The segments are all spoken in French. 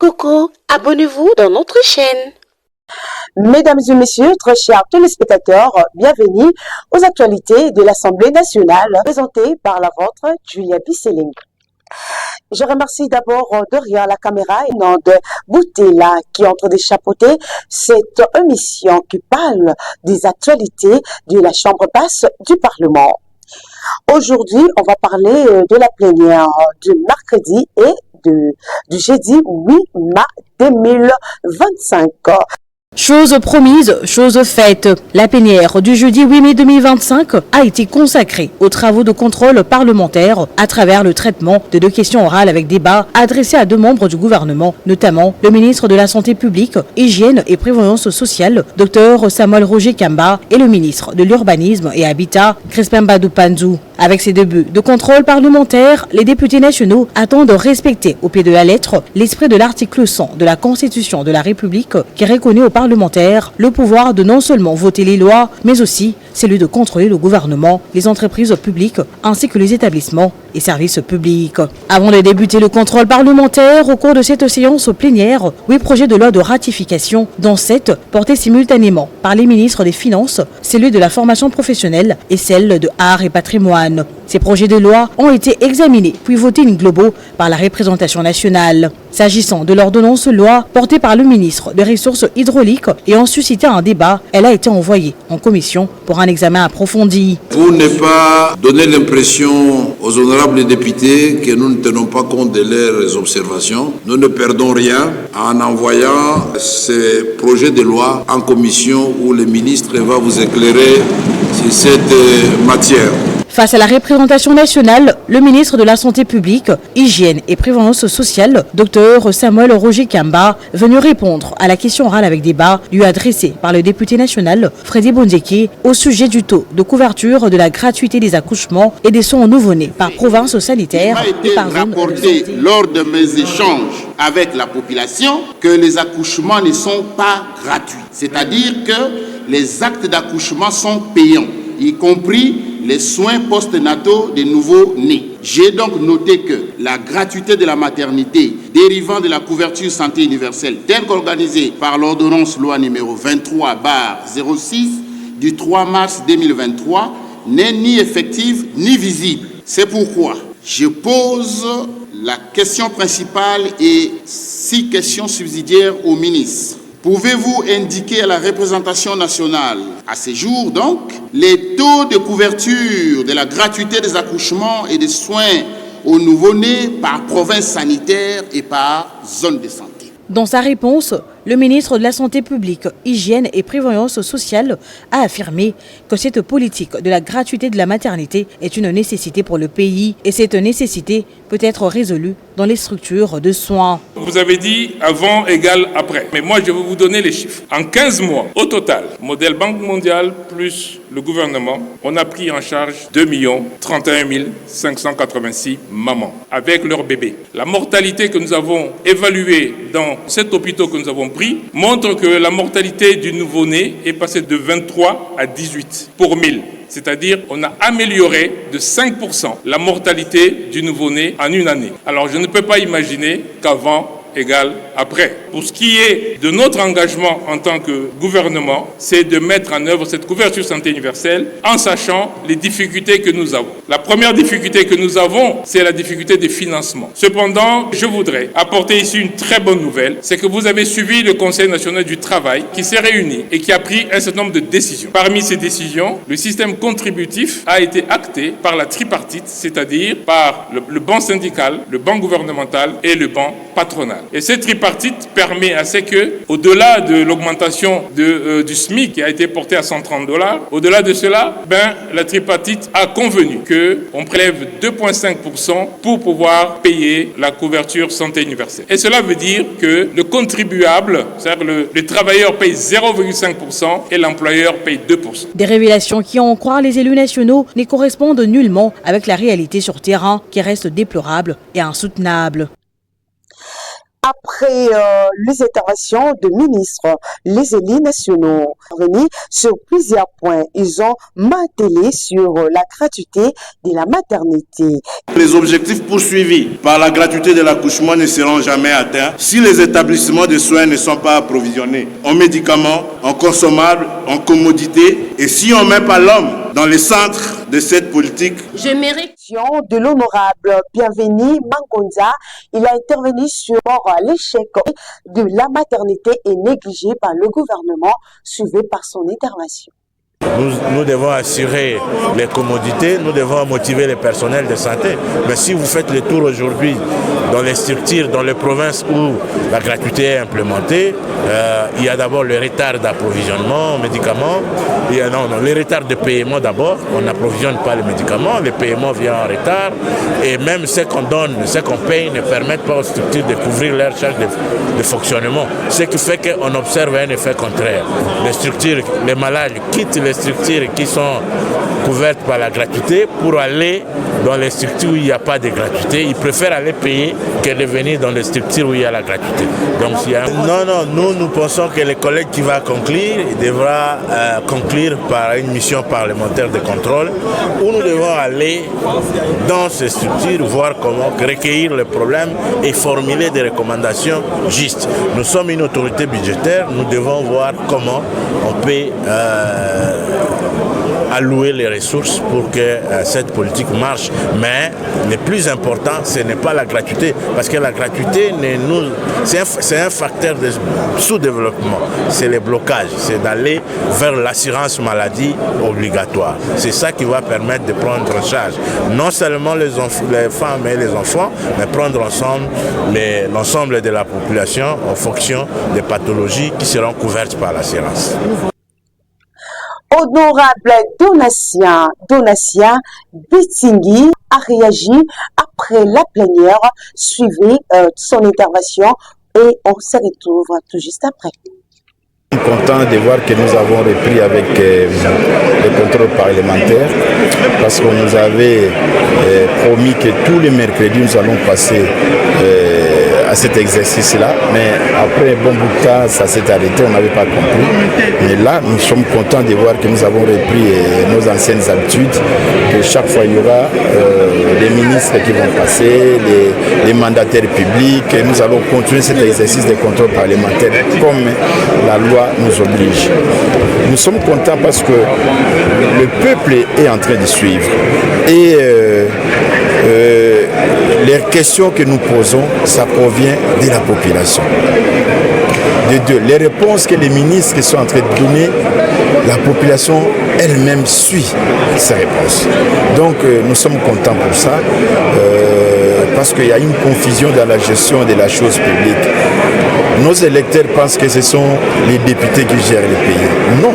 Coucou, abonnez-vous dans notre chaîne. Mesdames et messieurs, très chers téléspectateurs, bienvenue aux actualités de l'Assemblée nationale présentées par la vôtre, Julia Bisseling. Je remercie d'abord derrière la caméra de Boutela qui est en train de chapeauter cette émission qui parle des actualités de la Chambre basse du Parlement. Aujourd'hui, on va parler de la plénière du mercredi et du jeudi 8 mars 2025. Chose promise, chose faite. La plénière du jeudi 8 mai 2025 a été consacrée aux travaux de contrôle parlementaire à travers le traitement de 2 questions orales avec débat adressées à 2 membres du gouvernement, notamment le ministre de la Santé publique, Hygiène et Prévoyance sociale, Dr Samuel Roger Kamba, et le ministre de l'Urbanisme et Habitat, Crispin Badou Panzou. Avec ces 2 buts de contrôle parlementaire, les députés nationaux attendent de respecter au pied de la lettre l'esprit de l'article 100 de la Constitution de la République qui reconnaît aux parlementaires le pouvoir de non seulement voter les lois, mais aussi celui de contrôler le gouvernement, les entreprises publiques ainsi que les établissements et services publics. Avant de débuter le contrôle parlementaire, au cours de cette séance plénière, 8 projets de loi de ratification, dont 7 portés simultanément par les ministres des Finances, celui de la formation professionnelle et celle de Art et Patrimoine. Ces projets de loi ont été examinés puis votés in globo par la représentation nationale. S'agissant de l'ordonnance loi portée par le ministre des Ressources hydrauliques et ont suscité un débat, elle a été envoyée en commission pour un examen approfondi. Pour ne pas donner l'impression aux honorables députés que nous ne tenons pas compte de leurs observations, nous ne perdons rien en envoyant ces projets de loi en commission où le ministre va vous éclairer sur cette matière. Face à la représentation nationale, le ministre de la Santé publique, Hygiène et Prévoyance sociale, Dr Samuel Roger Kamba, venu répondre à la question orale avec débat, lui adressée par le député national Freddy Bonzeki au sujet du taux de couverture de la gratuité des accouchements et des soins nouveau-nés par province sanitaire et par zone de santé. Lors de mes échanges avec la population que les accouchements ne sont pas gratuits. C'est-à-dire que les actes d'accouchement sont payants, y compris les soins postnataux des nouveaux-nés. J'ai donc noté que la gratuité de la maternité dérivant de la couverture santé universelle telle qu'organisée par l'ordonnance loi numéro 23/06 du 3 mars 2023 n'est ni effective ni visible. C'est pourquoi je pose la question principale et 6 questions subsidiaires au ministre. Pouvez-vous indiquer à la représentation nationale, à ce jour donc, les taux de couverture de la gratuité des accouchements et des soins aux nouveau-nés par province sanitaire et par zone de santé? Dans sa réponse, le ministre de la Santé publique, Hygiène et Prévoyance sociale a affirmé que cette politique de la gratuité de la maternité est une nécessité pour le pays et cette nécessité peut être résolue dans les structures de soins. Vous avez dit avant égale après, mais moi je vais vous donner les chiffres. En 15 mois, au total, modèle Banque mondiale plus le gouvernement, on a pris en charge 2 31 586 mamans avec leurs bébés. La mortalité que nous avons évaluée dans cet hôpital que nous avons pris montre que la mortalité du nouveau-né est passée de 23 à 18 pour 1000. C'est-à-dire on a amélioré de 5% la mortalité du nouveau-né en une année. Alors je ne peux pas imaginer qu'avant égale après. Pour ce qui est de notre engagement en tant que gouvernement, c'est de mettre en œuvre cette couverture santé universelle en sachant les difficultés que nous avons. La première difficulté que nous avons, c'est la difficulté des financements. Cependant, je voudrais apporter ici une très bonne nouvelle, c'est que vous avez suivi le Conseil national du travail qui s'est réuni et qui a pris un certain nombre de décisions. Parmi ces décisions, le système contributif a été acté par la tripartite, c'est-à-dire par le banc syndical, le banc gouvernemental et le banc patronal. Et cette tripartite permet à ce que, au-delà de l'augmentation du SMIC qui a été porté à $130, au-delà de cela, la tripartite a convenu qu'on prélève 2,5% pour pouvoir payer la couverture santé universelle. Et cela veut dire que le contribuable, c'est-à-dire le travailleur paye 0,5% et l'employeur paye 2%. Des révélations qui, en croire les élus nationaux, ne correspondent nullement avec la réalité sur terrain qui reste déplorable et insoutenable. Après les interventions de ministres, les élus nationaux revenus sur plusieurs points. Ils ont martelé sur la gratuité de la maternité. Les objectifs poursuivis par la gratuité de l'accouchement ne seront jamais atteints si les établissements de soins ne sont pas approvisionnés en médicaments, en consommables, en commodités, et si on ne met pas l'homme dans le centre de cette politique. Je mérite De l'honorable Bienvenu Mangonza, il a intervenu sur l'échec de la maternité et négligé par le gouvernement, suivi par son intervention. Nous devons assurer les commodités, nous devons motiver les personnels de santé. Mais si vous faites le tour aujourd'hui dans les structures, dans les provinces où la gratuité est implémentée, il y a d'abord le retard d'approvisionnement en médicaments. Le retard de paiement d'abord. On n'approvisionne pas les médicaments, le paiement vient en retard. Et même ce qu'on donne, ce qu'on paye ne permettent pas aux structures de couvrir leurs charges de fonctionnement. Ce qui fait qu'on observe un effet contraire. Les structures, les malades quittent les structures qui sont couvertes par la gratuité pour aller dans les structures où il n'y a pas de gratuité. Ils préfèrent aller payer que de venir dans les structures où il y a la gratuité. Donc, nous pensons que le collègue qui va conclure, il devra conclure par une mission parlementaire de contrôle où nous devons aller dans ces structures, voir comment recueillir les problèmes et formuler des recommandations justes. Nous sommes une autorité budgétaire, nous devons voir comment on peut allouer les ressources pour que cette politique marche. Mais le plus important, ce n'est pas la gratuité, parce que la gratuité, c'est un facteur de sous-développement. C'est le blocage, c'est d'aller vers l'assurance maladie obligatoire. C'est ça qui va permettre de prendre en charge non seulement les femmes et les enfants, mais prendre ensemble l'ensemble de la population en fonction des pathologies qui seront couvertes par l'assurance. Honorable Donatien Bitingui a réagi après la plénière, suivi son intervention et on se retrouve tout juste après. Je suis content de voir que nous avons repris avec le contrôle parlementaire parce qu'on nous avait promis que tous les mercredis nous allons passer à cet exercice-là, mais après un bon bout de temps, ça s'est arrêté, on n'avait pas compris. Mais là, nous sommes contents de voir que nous avons repris nos anciennes habitudes, que chaque fois il y aura les ministres qui vont passer, les mandataires publics, et nous allons continuer cet exercice de contrôle parlementaire comme la loi nous oblige. Nous sommes contents parce que le peuple est en train de suivre. Et les questions que nous posons, ça provient de la population. De deux, les réponses que les ministres sont en train de donner, la population elle-même suit ces réponses. Donc nous sommes contents pour ça, parce qu'il y a une confusion dans la gestion de la chose publique. Nos électeurs pensent que ce sont les députés qui gèrent le pays. Non.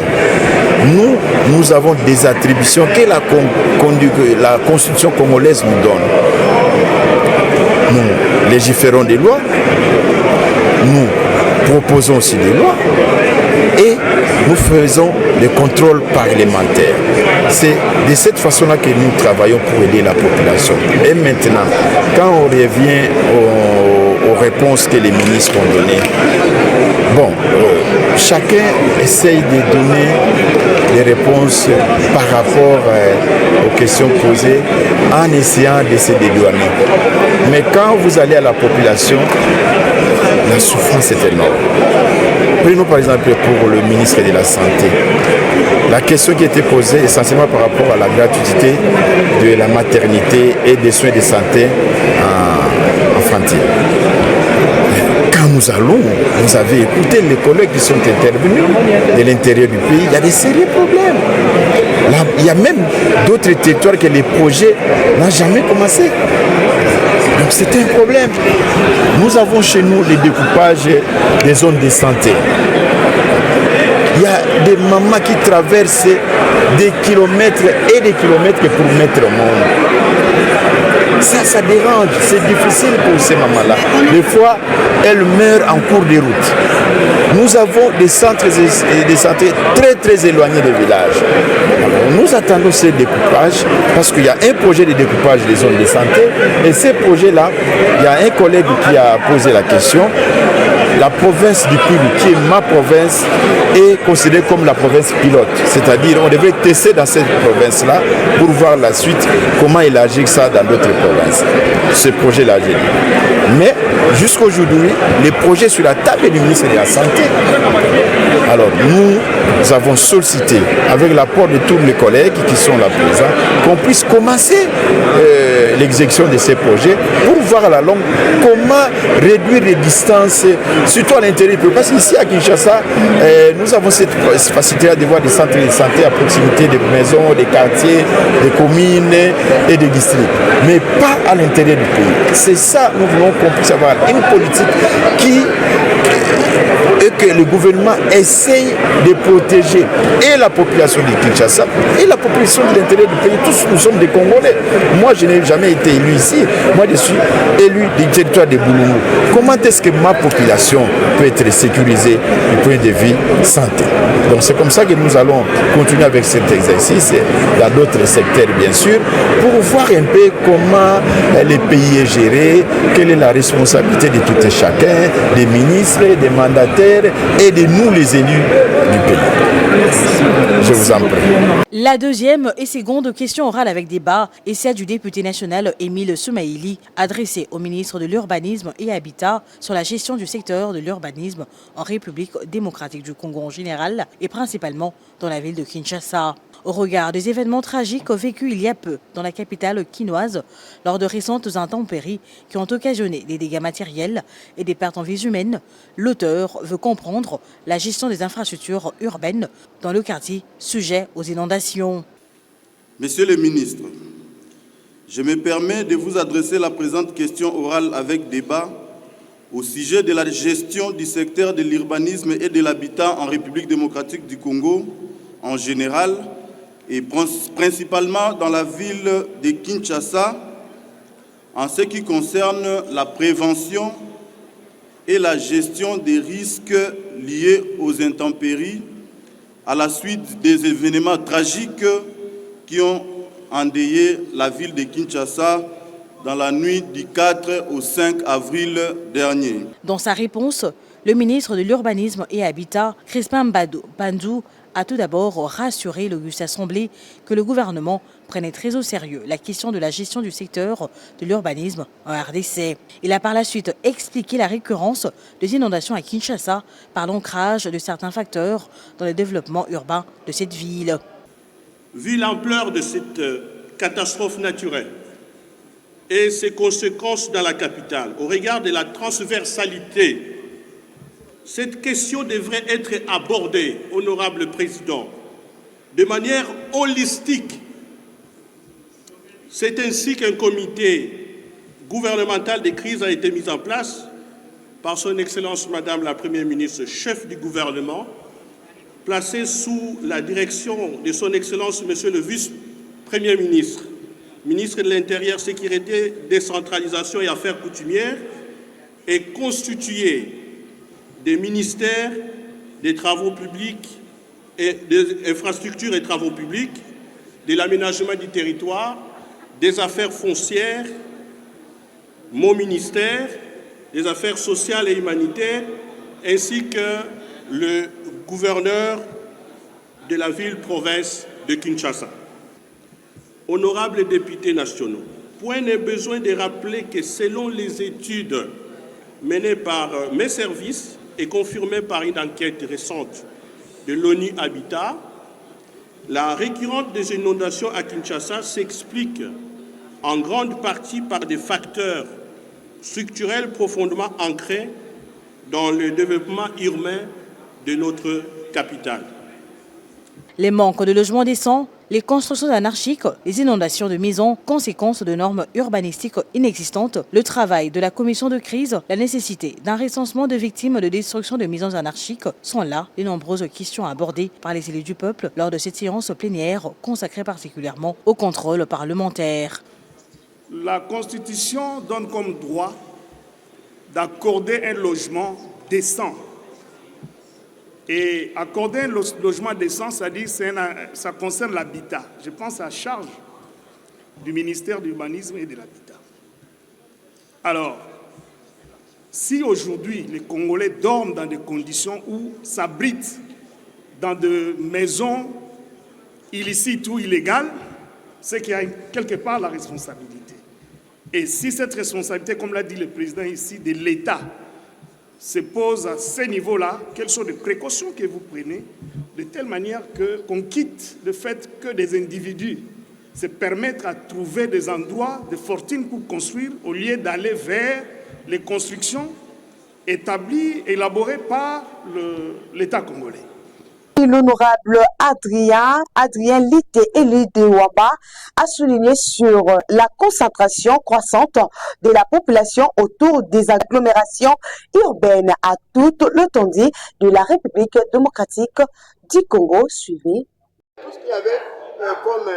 Nous avons des attributions que la Constitution congolaise nous donne. Nous légiférons des lois, nous proposons aussi des lois et nous faisons des contrôles parlementaires. C'est de cette façon-là que nous travaillons pour aider la population. Et maintenant, quand on revient aux réponses que les ministres ont données, chacun essaye de donner des réponses par rapport aux questions posées en essayant de se dédouaner. Mais quand vous allez à la population, la souffrance est énorme. Prenons par exemple pour le ministre de la Santé. La question qui était posée essentiellement par rapport à la gratuité de la maternité et des soins de santé infantile. Quand nous allons, vous avez écouté les collègues qui sont intervenus de l'intérieur du pays, il y a des sérieux problèmes. Là, il y a même d'autres territoires que les projets n'ont jamais commencé. Donc c'est un problème. Nous avons chez nous les découpages des zones de santé. Il y a des mamans qui traversent des kilomètres et des kilomètres pour mettre au monde. Ça dérange, c'est difficile pour ces mamans-là. Des fois, elles meurent en cours de route. Nous avons des centres de santé très très éloignés des villages. Alors, nous attendons ces découpages parce qu'il y a un projet de découpage des zones de santé et ces projets-là, il y a un collègue qui a posé la question. La province du Pili, qui est ma province, est considérée comme la province pilote. C'est-à-dire on devait tester dans cette province-là pour voir la suite, comment élargir ça dans d'autres provinces. Ce projet-là, j'ai dit. Mais jusqu'aujourd'hui, les projets sur la table du ministre de la Santé. Alors nous avons sollicité, avec l'apport de tous les collègues qui sont là présents, qu'on puisse commencer l'exécution de ces projets pour voir à la longue comment réduire les distances, surtout à l'intérieur. Parce qu'ici à Kinshasa, nous avons cette facilité de voir des centres de santé à proximité des maisons, des quartiers, des communes et des districts, mais pas à l'intérieur du pays. C'est ça, nous voulons qu'on puisse avoir une politique et que le gouvernement essaye de protéger et la population de Kinshasa et la population de l'intérieur du pays. Tous nous sommes des Congolais. Moi, je n'ai jamais été élu ici. Moi, je suis élu du territoire de Boulungu. Comment est-ce que ma population peut être sécurisée du point de vue santé? Donc, c'est comme ça que nous allons continuer avec cet exercice dans d'autres secteurs, bien sûr, pour voir un peu comment le pays est géré, quelle est la responsabilité de tout et chacun, des ministres, des mandataires et de nous, les élus du pays. Je vous en prie. La deuxième et seconde question orale avec débat est celle du député national Émile Soumaïli, adressée au ministre de l'Urbanisme et Habitat sur la gestion du secteur de l'urbanisme en République démocratique du Congo en général et principalement dans la ville de Kinshasa. Au regard des événements tragiques vécus il y a peu dans la capitale quinoise lors de récentes intempéries qui ont occasionné des dégâts matériels et des pertes en vies humaines, l'auteur veut comprendre la gestion des infrastructures urbaines dans le quartier sujet aux inondations. Monsieur le ministre, je me permets de vous adresser la présente question orale avec débat au sujet de la gestion du secteur de l'urbanisme et de l'habitat en République démocratique du Congo en général et principalement dans la ville de Kinshasa en ce qui concerne la prévention et la gestion des risques liés aux intempéries à la suite des événements tragiques qui ont endeuillé la ville de Kinshasa dans la nuit du 4 au 5 avril dernier. Dans sa réponse, le ministre de l'Urbanisme et Habitat, Crispin Bandou, a tout d'abord rassuré l'auguste assemblée que le gouvernement prenait très au sérieux la question de la gestion du secteur de l'urbanisme en RDC. Il a par la suite expliqué la récurrence des inondations à Kinshasa par l'ancrage de certains facteurs dans le développement urbain de cette ville. Vu l'ampleur de cette catastrophe naturelle et ses conséquences dans la capitale, au regard de la transversalité, cette question devrait être abordée, honorable président, de manière holistique. C'est ainsi qu'un comité gouvernemental de crise a été mis en place par son Excellence Madame la Première ministre, chef du gouvernement, placé sous la direction de son Excellence Monsieur le Vice-Premier ministre, ministre de l'Intérieur, Sécurité, Décentralisation et Affaires coutumières, et constitué des ministères des travaux publics et des infrastructures et travaux publics, de l'aménagement du territoire, des affaires foncières, mon ministère, des affaires sociales et humanitaires, ainsi que le gouverneur de la ville-province de Kinshasa. Honorables députés nationaux, point n'est besoin de rappeler que selon les études menées par mes services et confirmée par une enquête récente de l'ONU Habitat, la récurrence des inondations à Kinshasa s'explique en grande partie par des facteurs structurels profondément ancrés dans le développement urbain de notre capitale. Les manques de logements décents, les constructions anarchiques, les inondations de maisons, conséquences de normes urbanistiques inexistantes, le travail de la commission de crise, la nécessité d'un recensement de victimes de destruction de maisons anarchiques sont là les nombreuses questions abordées par les élus du peuple lors de cette séance plénière consacrée particulièrement au contrôle parlementaire. La Constitution donne comme droit d'accorder un logement décent. Et accorder un logement décent, c'est-à-dire ça concerne l'habitat. Je pense à charge du ministère de l'Urbanisme et de l'Habitat. Alors, si aujourd'hui les Congolais dorment dans des conditions où s'abritent dans des maisons illicites ou illégales, c'est qu'il y a quelque part la responsabilité. Et si cette responsabilité, comme l'a dit le président ici, de l'État, se pose à ce niveau-là, quelles sont les précautions que vous prenez de telle manière qu'on quitte le fait que des individus se permettent à trouver des endroits de fortune pour construire au lieu d'aller vers les constructions établies, élaborées par l'État congolais. L'honorable Adrien Lité Eli de Waba a souligné sur la concentration croissante de la population autour des agglomérations urbaines à toute l'étendue de la République démocratique du Congo. Suivez. Tout ce qu'il y avait comme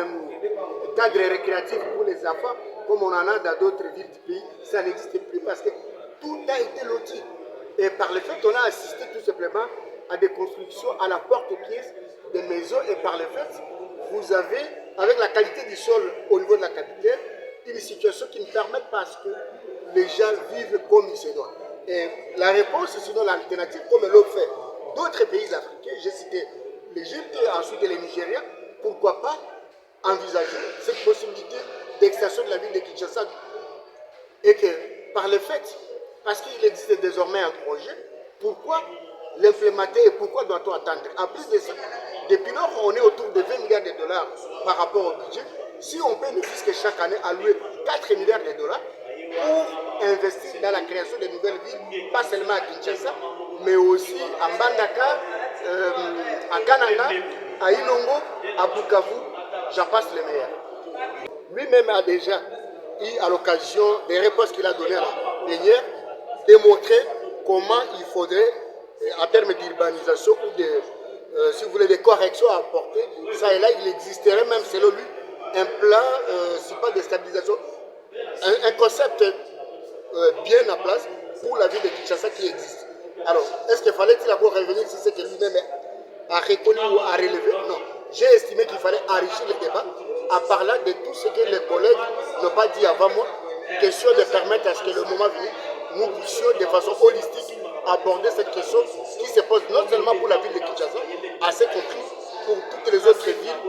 cadre récréatif pour les enfants, comme on en a dans d'autres villes du pays, ça n'existe plus parce que tout a été loti. Et par le fait, on a assisté tout simplement à des constructions à la porte-pièce des maisons, et par le fait, vous avez, avec la qualité du sol au niveau de la capitale, une situation qui ne permet pas que les gens vivent comme il se doit. Et la réponse, sinon l'alternative, comme l'ont fait d'autres pays africains, j'ai cité l'Égypte et ensuite les Nigériens, pourquoi pas envisager cette possibilité d'extension de la ville de Kinshasa, et que par le fait, parce qu'il existe désormais un projet, pourquoi l'implémenter et pourquoi doit-on attendre? En plus de ça, depuis lors, on est autour de 20 milliards de dollars par rapport au budget. Si on peut ne fût-ce que chaque année allouer 4 milliards de dollars pour investir dans la création de nouvelles villes, pas seulement à Kinshasa, mais aussi à Mbandaka, à Kananga, à Inongo, à Bukavu, j'en passe les meilleurs. Lui-même a déjà eu, à l'occasion des réponses qu'il a données à la plénière, démontré comment il faudrait, en termes d'urbanisation ou de, si vous voulez, des corrections à apporter, ça et là, il existerait même, selon lui, un plan, si pas de stabilisation, un concept bien en place pour la ville de Kinshasa qui existe. Alors, est-ce qu'il fallait-il encore revenir si c'est que lui-même a reconnu ou a relevé? Non. J'ai estimé qu'il fallait enrichir le débat en parlant de tout ce que les collègues n'ont pas dit avant moi, question de permettre à ce que le moment venu, nous puissions de façon holistique aborder cette question qui se pose non seulement pour la ville de Kinshasa, assez compris pour toutes les autres villes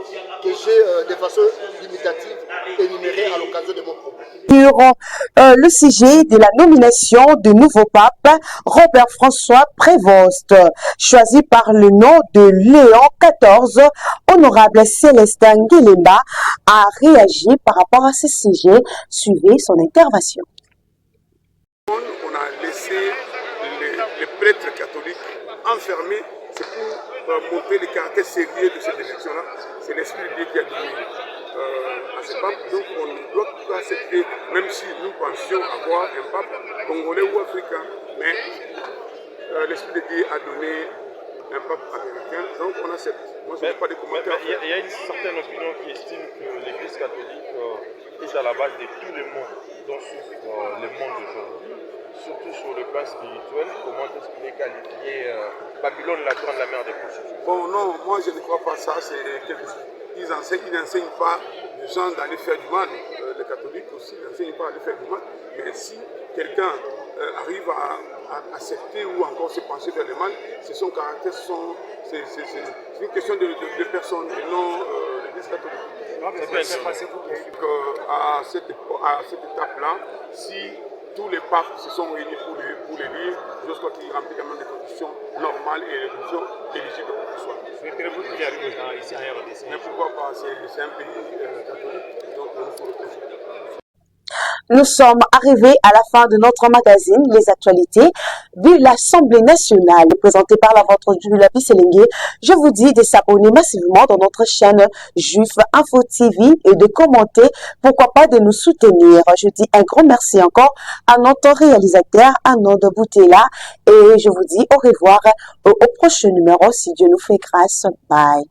que j'ai de façon limitative énumérées à l'occasion de mon propos. Sur le sujet de la nomination du nouveau pape, Robert-François Prévost, choisi par le nom de Léon XIV, honorable Célestin Guéléma a réagi par rapport à ce sujet. Suivez son intervention. On a laissé les prêtres catholiques enfermés, c'est pour montrer le caractère sérieux de cette élection-là. C'est l'Esprit de Dieu qui a donné à ce pape. Donc on ne doit pas accepter, même si nous pensions avoir un pape congolais ou africain, mais l'Esprit de Dieu a donné un pape américain, donc on accepte. Moi, je n'ai pas de commentaires. Il y a une certaine opinion qui estime que l'Église catholique est à la base de tout le monde dont souffre le monde aujourd'hui, surtout sur le plan spirituel. Comment est-ce qu'il est qualifié Babylone, la grande, la mère des prostituées? Bon, non, moi je ne crois pas ça. Ils n'enseignent pas aux gens d'aller faire du mal. Les catholiques aussi n'enseignent pas à aller faire du mal. Mais si quelqu'un arrive à accepter ou encore se pencher vers le mal, c'est son caractère, c'est une question de personne et non l'Église catholique. À cette étape-là, si tous les papes se sont réunis pour l'élire, je crois qu'il remplit quand même des conditions normales et des conditions éligibles pour qu'il soit. Mais pourquoi pas? C'est un pays catholique, donc il faut le protéger. Nous sommes arrivés à la fin de notre magazine, les actualités de l'Assemblée nationale, présentée par la vôtre Julia Bisselingue. Je vous dis de s'abonner massivement dans notre chaîne Juif Info TV et de commenter, pourquoi pas de nous soutenir. Je dis un grand merci encore à notre réalisateur, Anand Boutela, et je vous dis au revoir au prochain numéro, si Dieu nous fait grâce. Bye.